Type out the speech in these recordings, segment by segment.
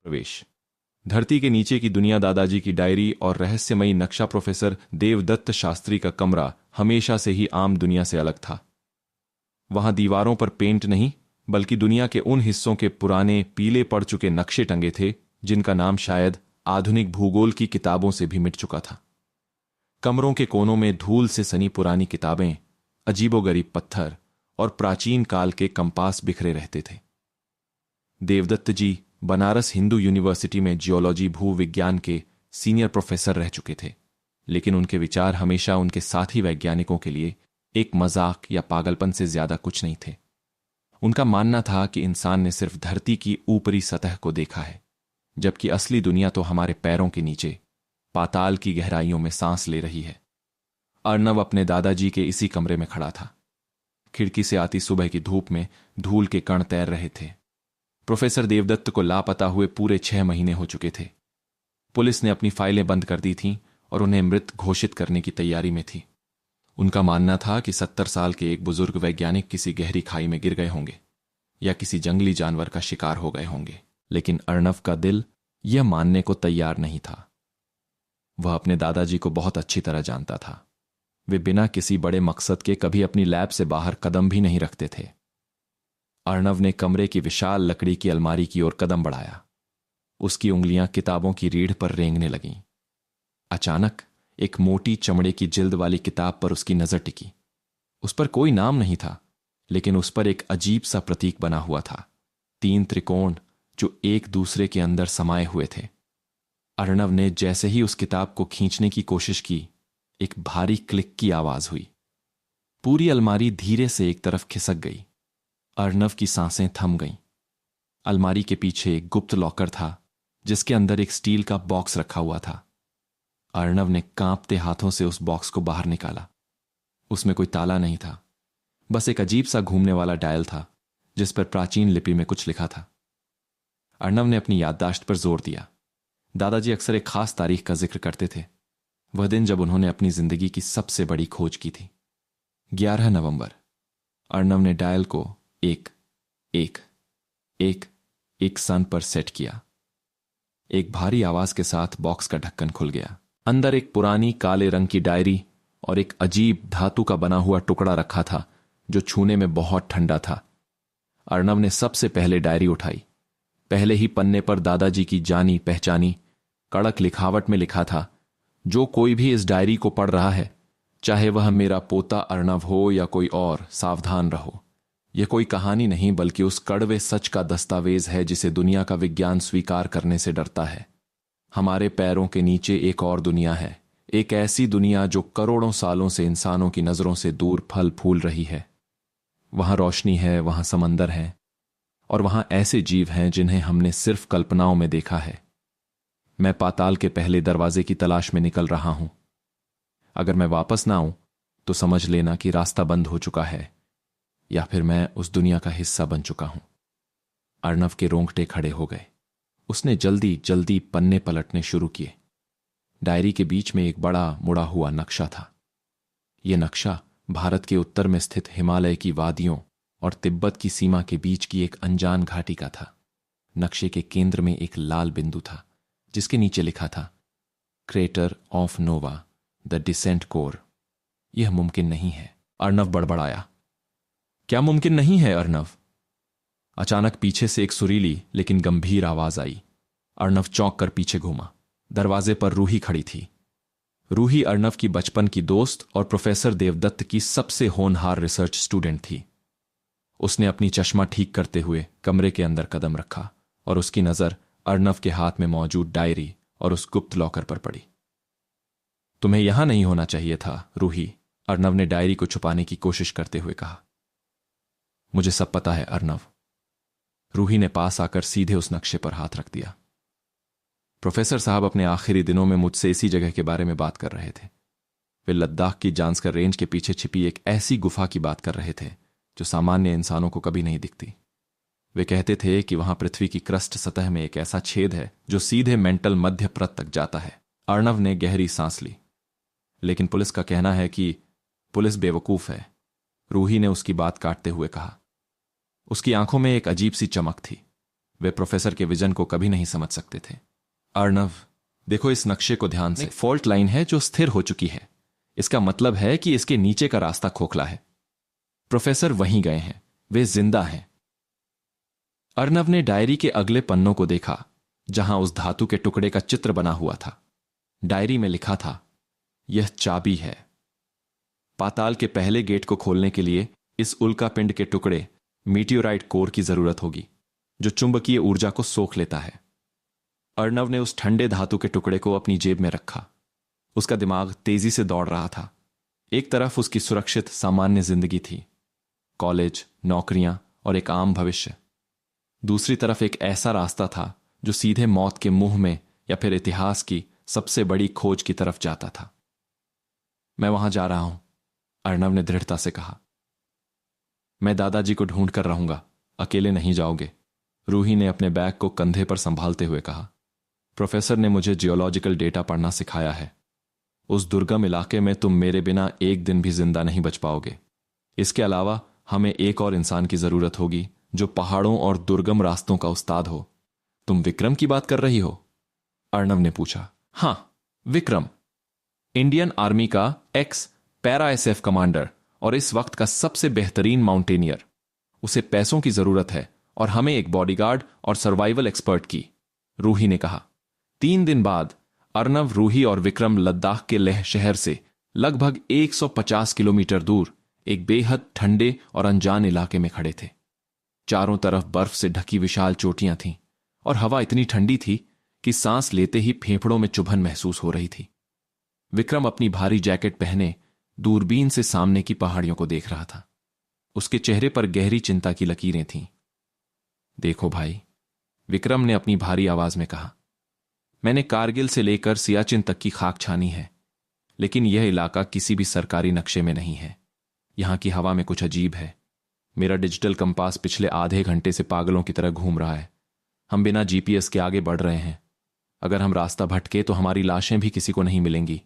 प्रवेश। धरती के नीचे की दुनिया, दादाजी की डायरी और रहस्यमयी नक्शा। प्रोफेसर देवदत्त शास्त्री का कमरा हमेशा से ही आम दुनिया से अलग था। वहां दीवारों पर पेंट नहीं, बल्कि दुनिया के उन हिस्सों के पुराने पीले पड़ चुके नक्शे टंगे थे जिनका नाम शायद आधुनिक भूगोल की किताबों से भी मिट चुका था। कमरों के कोनों में धूल से सनी पुरानी किताबें, अजीबोगरीब पत्थर और प्राचीन काल के कंपास बिखरे रहते थे। देवदत्त जी बनारस हिंदू यूनिवर्सिटी में जियोलॉजी भूविज्ञान के सीनियर प्रोफेसर रह चुके थे, लेकिन उनके विचार हमेशा उनके साथी वैज्ञानिकों के लिए एक मजाक या पागलपन से ज्यादा कुछ नहीं थे। उनका मानना था कि इंसान ने सिर्फ धरती की ऊपरी सतह को देखा है, जबकि असली दुनिया तो हमारे पैरों के नीचे पाताल की गहराइयों में सांस ले रही है। अर्नव अपने दादाजी के इसी कमरे में खड़ा था। खिड़की से आती सुबह की धूप में धूल के कण तैर रहे थे। प्रोफेसर देवदत्त को लापता हुए पूरे 6 महीने हो चुके थे। पुलिस ने अपनी फाइलें बंद कर दी थीं और उन्हें मृत घोषित करने की तैयारी में थी। उनका मानना था कि 70 साल के एक बुजुर्ग वैज्ञानिक किसी गहरी खाई में गिर गए होंगे या किसी जंगली जानवर का शिकार हो गए होंगे, लेकिन अर्नव का दिल यह मानने को तैयार नहीं था। वह अपने दादाजी को बहुत अच्छी तरह जानता था। वे बिना किसी बड़े मकसद के कभी अपनी लैब से बाहर कदम भी नहीं रखते थे। अर्नव ने कमरे की विशाल लकड़ी की अलमारी की ओर कदम बढ़ाया। उसकी उंगलियां किताबों की रीढ़ पर रेंगने लगीं। अचानक एक मोटी चमड़े की जिल्द वाली किताब पर उसकी नजर टिकी। उस पर कोई नाम नहीं था, लेकिन उस पर एक अजीब सा प्रतीक बना हुआ था, 3 त्रिकोण जो एक दूसरे के अंदर समाये हुए थे। अर्नव ने जैसे ही उस किताब को खींचने की कोशिश की, एक भारी क्लिक की आवाज हुई। पूरी अलमारी धीरे से एक तरफ खिसक गई। अर्नव की सांसें थम गईं। अलमारी के पीछे एक गुप्त लॉकर था, जिसके अंदर एक स्टील का बॉक्स रखा हुआ था। अर्नव ने कांपते हाथों से उस बॉक्स को बाहर निकाला। उसमें कोई ताला नहीं था, बस एक अजीब सा घूमने वाला डायल था, जिस पर प्राचीन लिपि में कुछ लिखा था। अर्नव ने अपनी याददाश्त पर जोर दिया। दादाजी अक्सर एक खास तारीख का जिक्र करते थे, वह दिन जब उन्होंने अपनी जिंदगी की सबसे बड़ी खोज की थी। 11 नवंबर। अर्नव ने डायल को 1-1-1-1 सन पर सेट किया। एक भारी आवाज के साथ बॉक्स का ढक्कन खुल गया। अंदर एक पुरानी काले रंग की डायरी और एक अजीब धातु का बना हुआ टुकड़ा रखा था, जो छूने में बहुत ठंडा था। अर्नव ने सबसे पहले डायरी उठाई। पहले ही पन्ने पर दादाजी की जानी पहचानी कड़क लिखावट में लिखा था, जो कोई भी इस डायरी को पढ़ रहा है, चाहे वह मेरा पोता अर्नव हो या कोई और, सावधान रहो। यह कोई कहानी नहीं, बल्कि उस कड़वे सच का दस्तावेज है जिसे दुनिया का विज्ञान स्वीकार करने से डरता है। हमारे पैरों के नीचे एक और दुनिया है, एक ऐसी दुनिया जो करोड़ों सालों से इंसानों की नजरों से दूर फल फूल रही है। वहां रोशनी है, वहां समंदर है, और वहां ऐसे जीव हैं जिन्हें हमने सिर्फ कल्पनाओं में देखा है। मैं पाताल के पहले दरवाजे की तलाश में निकल रहा हूं। अगर मैं वापस ना आऊं तो समझ लेना कि रास्ता बंद हो चुका है, या फिर मैं उस दुनिया का हिस्सा बन चुका हूं। अर्नव के रोंगटे खड़े हो गए। उसने जल्दी जल्दी पन्ने पलटने शुरू किए। डायरी के बीच में एक बड़ा मुड़ा हुआ नक्शा था। यह नक्शा भारत के उत्तर में स्थित हिमालय की वादियों और तिब्बत की सीमा के बीच की एक अनजान घाटी का था। नक्शे के केंद्र में एक लाल बिंदु था, जिसके नीचे लिखा था, crater of Nova, the descent core. यह मुमकिन नहीं है। अर्नव बड़बड़ाया। क्या मुमकिन नहीं है अर्नव? अचानक पीछे से एक सुरीली लेकिन गंभीर आवाज आई। अर्नव चौंक कर पीछे घूमा। दरवाजे पर रूही खड़ी थी। रूही अर्नव की बचपन की दोस्त और प्रोफेसर देवदत्त की सबसे होनहार रिसर्च स्टूडेंट थी। उसने अपनी चश्मा ठीक करते हुए कमरे के अंदर कदम रखा और उसकी नजर अर्नव के हाथ में मौजूद डायरी और उस गुप्त लॉकर पर पड़ी। तुम्हें यहां नहीं होना चाहिए था, रूही, अर्नव ने डायरी को छुपाने की कोशिश करते हुए कहा। मुझे सब पता है अर्नव। रूही ने पास आकर सीधे उस नक्शे पर हाथ रख दिया। प्रोफेसर साहब अपने आखिरी दिनों में मुझसे इसी जगह के बारे में बात कर रहे थे। वे लद्दाख की जांस्कर रेंज के पीछे छिपी एक ऐसी गुफा की बात कर रहे थे जो सामान्य इंसानों को कभी नहीं दिखती। वे कहते थे कि वहां पृथ्वी की क्रस्ट सतह में एक ऐसा छेद है जो सीधे मेंटल मध्य परत तक जाता है। अर्नव ने गहरी सांस ली। लेकिन पुलिस का कहना है कि पुलिस बेवकूफ है, रूही ने उसकी बात काटते हुए कहा। उसकी आंखों में एक अजीब सी चमक थी। वे प्रोफेसर के विजन को कभी नहीं समझ सकते थे। अर्णव, देखो इस नक्शे को ध्यान से। फॉल्ट लाइन है जो स्थिर हो चुकी है। इसका मतलब है कि इसके नीचे का रास्ता खोखला है। प्रोफेसर वहीं गए हैं, वे जिंदा हैं। अर्णव ने डायरी के अगले पन्नों को देखा जहां उस धातु के टुकड़े का चित्र बना हुआ था। डायरी में लिखा था, यह चाबी है। पाताल के पहले गेट को खोलने के लिए इस उल्कापिंड के टुकड़े मीटियोराइट कोर की जरूरत होगी, जो चुंबकीय ऊर्जा को सोख लेता है। अर्णव ने उस ठंडे धातु के टुकड़े को अपनी जेब में रखा। उसका दिमाग तेजी से दौड़ रहा था। एक तरफ उसकी सुरक्षित सामान्य जिंदगी थी, कॉलेज, नौकरियां और एक आम भविष्य। दूसरी तरफ एक ऐसा रास्ता था जो सीधे मौत के मुंह में या फिर इतिहास की सबसे बड़ी खोज की तरफ जाता था। मैं वहां जा रहा हूं, अर्णव ने दृढ़ता से कहा। मैं दादाजी को ढूंढ कर रहूंगा, अकेले नहीं जाओगे, रूही ने अपने बैग को कंधे पर संभालते हुए कहा। प्रोफेसर ने मुझे जियोलॉजिकल डेटा पढ़ना सिखाया है। उस दुर्गम इलाके में तुम मेरे बिना एक दिन भी जिंदा नहीं बच पाओगे। इसके अलावा हमें एक और इंसान की जरूरत होगी जो पहाड़ों और दुर्गम रास्तों का उस्ताद हो। तुम विक्रम की बात कर रही हो? अर्णव ने पूछा। हां, विक्रम, इंडियन आर्मी का एक्स पैरा एसएफ कमांडर और इस वक्त का सबसे बेहतरीन माउंटेनियर। उसे पैसों की जरूरत है और हमें एक बॉडीगार्ड और सर्वाइवल एक्सपर्ट की, रूही ने कहा। 3 दिन बाद अर्णव, रूही और विक्रम लद्दाख के लेह शहर से लगभग 150 किलोमीटर दूर एक बेहद ठंडे और अनजान इलाके में खड़े थे। चारों तरफ बर्फ से ढकी विशाल चोटियां थीं और हवा इतनी ठंडी थी कि सांस लेते ही फेफड़ों में चुभन महसूस हो रही थी। विक्रम अपनी भारी जैकेट पहने दूरबीन से सामने की पहाड़ियों को देख रहा था। उसके चेहरे पर गहरी चिंता की लकीरें थीं। देखो भाई, विक्रम ने अपनी भारी आवाज में कहा, मैंने कारगिल से लेकर सियाचिन तक की खाक छानी है, लेकिन यह इलाका किसी भी सरकारी नक्शे में नहीं है। यहां की हवा में कुछ अजीब है। मेरा डिजिटल कंपास पिछले आधे घंटे से पागलों की तरह घूम रहा है। हम बिना जीपीएस के आगे बढ़ रहे हैं। अगर हम रास्ता भटके तो हमारी लाशें भी किसी को नहीं मिलेंगी।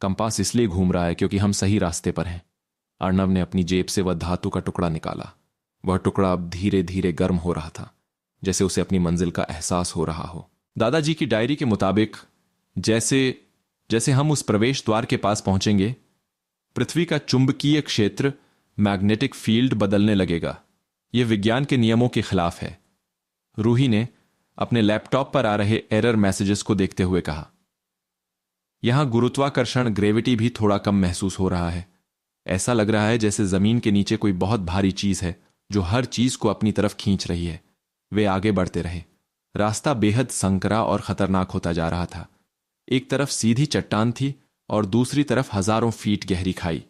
कंपास इसलिए घूम रहा है क्योंकि हम सही रास्ते पर हैं। अर्णव ने अपनी जेब से वह धातु का टुकड़ा निकाला। वह टुकड़ा अब धीरे धीरे गर्म हो रहा था, जैसे उसे अपनी मंजिल का एहसास हो रहा हो। दादाजी की डायरी के मुताबिक जैसे जैसे हम उस प्रवेश द्वार के पास पहुंचेंगे, पृथ्वी का चुंबकीय क्षेत्र, मैग्नेटिक फील्ड बदलने लगेगा। यह विज्ञान के नियमों के खिलाफ है, रूही ने अपने लैपटॉप पर आ रहे एरर मैसेजेस को देखते हुए कहा। यहां गुरुत्वाकर्षण, ग्रेविटी भी थोड़ा कम महसूस हो रहा है। ऐसा लग रहा है जैसे जमीन के नीचे कोई बहुत भारी चीज है जो हर चीज को अपनी तरफ खींच रही है। वे आगे बढ़ते रहे। रास्ता बेहद संकरा और खतरनाक होता जा रहा था। एक तरफ सीधी चट्टान थी और दूसरी तरफ हजारों फीट गहरी खाई,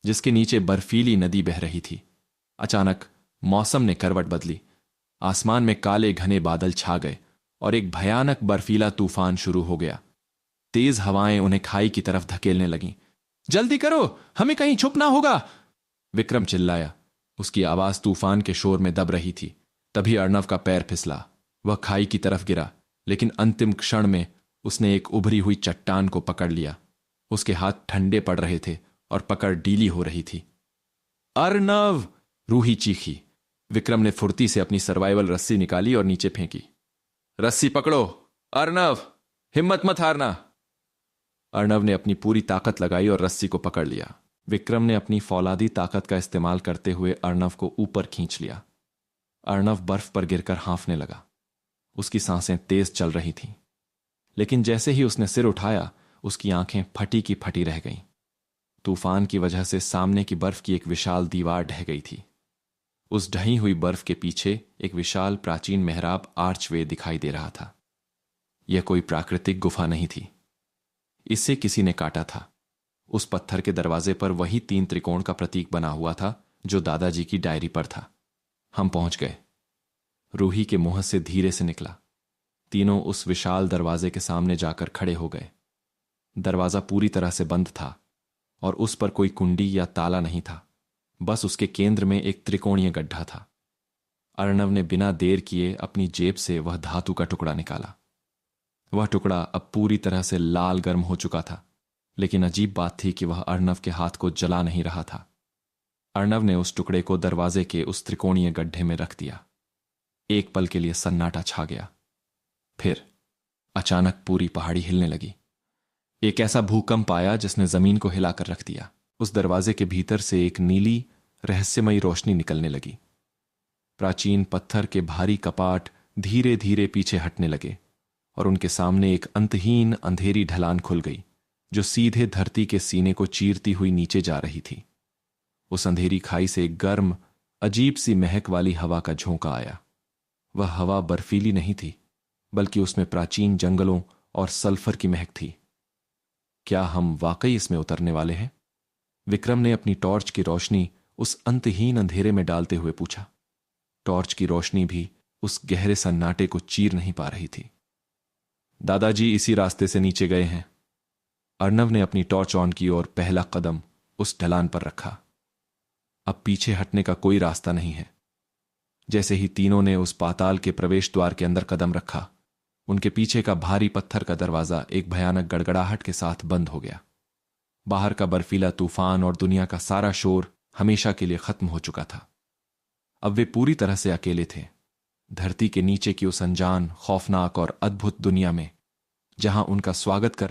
जिसके नीचे बर्फीली नदी बह रही थी। अचानक मौसम ने करवट बदली। आसमान में काले घने बादल छा गए और एक भयानक बर्फीला तूफान शुरू हो गया। तेज हवाएं उन्हें खाई की तरफ धकेलने लगीं। जल्दी करो, हमें कहीं छुपना होगा, विक्रम चिल्लाया। उसकी आवाज तूफान के शोर में दब रही थी। तभी अर्णव का पैर फिसला। वह खाई की तरफ गिरा, लेकिन अंतिम क्षण में उसने एक उभरी हुई चट्टान को पकड़ लिया। उसके हाथ ठंडे पड़ रहे थे और पकड़ ढीली हो रही थी। अर्णव, रूही चीखी। विक्रम ने फुर्ती से अपनी सर्वाइवल रस्सी निकाली और नीचे फेंकी। रस्सी पकड़ो अर्णव, हिम्मत मत हारना। अर्णव ने अपनी पूरी ताकत लगाई और रस्सी को पकड़ लिया। विक्रम ने अपनी फौलादी ताकत का इस्तेमाल करते हुए अर्णव को ऊपर खींच लिया। अर्णव बर्फ पर गिरकर हाँफने लगा। उसकी सांसें तेज चल रही थीं, लेकिन जैसे ही उसने सिर उठाया, उसकी आंखें फटी की फटी रह गईं। तूफान की वजह से सामने की बर्फ की एक विशाल दीवार ढह गई थी। उस ढही हुई बर्फ के पीछे एक विशाल प्राचीन मेहराब आर्चवे दिखाई दे रहा था। यह कोई प्राकृतिक गुफा नहीं थी, इसे किसी ने काटा था। उस पत्थर के दरवाजे पर वही 3 त्रिकोण का प्रतीक बना हुआ था जो दादाजी की डायरी पर था। हम पहुंच गए, रूही के मुंह से धीरे से निकला। तीनों उस विशाल दरवाजे के सामने जाकर खड़े हो गए। दरवाजा पूरी तरह से बंद था और उस पर कोई कुंडी या ताला नहीं था। बस उसके केंद्र में एक त्रिकोणीय गड्ढा था। अर्णव ने बिना देर किए अपनी जेब से वह धातु का टुकड़ा निकाला। वह टुकड़ा अब पूरी तरह से लाल गर्म हो चुका था, लेकिन अजीब बात थी कि वह अर्णव के हाथ को जला नहीं रहा था। अर्णव ने उस टुकड़े को दरवाजे के उस त्रिकोणीय गड्ढे में रख दिया। एक पल के लिए सन्नाटा छा गया। फिर अचानक पूरी पहाड़ी हिलने लगी। एक ऐसा भूकंप आया जिसने जमीन को हिलाकर रख दिया। उस दरवाजे के भीतर से एक नीली रहस्यमयी रोशनी निकलने लगी। प्राचीन पत्थर के भारी कपाट धीरे धीरे पीछे हटने लगे और उनके सामने एक अंतहीन अंधेरी ढलान खुल गई जो सीधे धरती के सीने को चीरती हुई नीचे जा रही थी। उस अंधेरी खाई से एक गर्म अजीब सी महक वाली हवा का झोंका आया। वह हवा बर्फीली नहीं थी, बल्कि उसमें प्राचीन जंगलों और सल्फर की महक थी। क्या हम वाकई इसमें उतरने वाले हैं? विक्रम ने अपनी टॉर्च की रोशनी उस अंतहीन अंधेरे में डालते हुए पूछा। टॉर्च की रोशनी भी उस गहरे सन्नाटे को चीर नहीं पा रही थी। दादाजी इसी रास्ते से नीचे गए हैं। अर्णव ने अपनी टॉर्च ऑन की और पहला कदम उस ढलान पर रखा। अब पीछे हटने का कोई रास्ता नहीं है। जैसे ही तीनों ने उस पाताल के प्रवेश द्वार के अंदर कदम रखा, उनके पीछे का भारी पत्थर का दरवाजा एक भयानक गड़गड़ाहट के साथ बंद हो गया। बाहर का बर्फीला तूफान और दुनिया का सारा शोर हमेशा के लिए खत्म हो चुका था। अब वे पूरी तरह से अकेले थे, धरती के नीचे की उस अनजान, खौफनाक और अद्भुत दुनिया में, जहां उनका स्वागत कर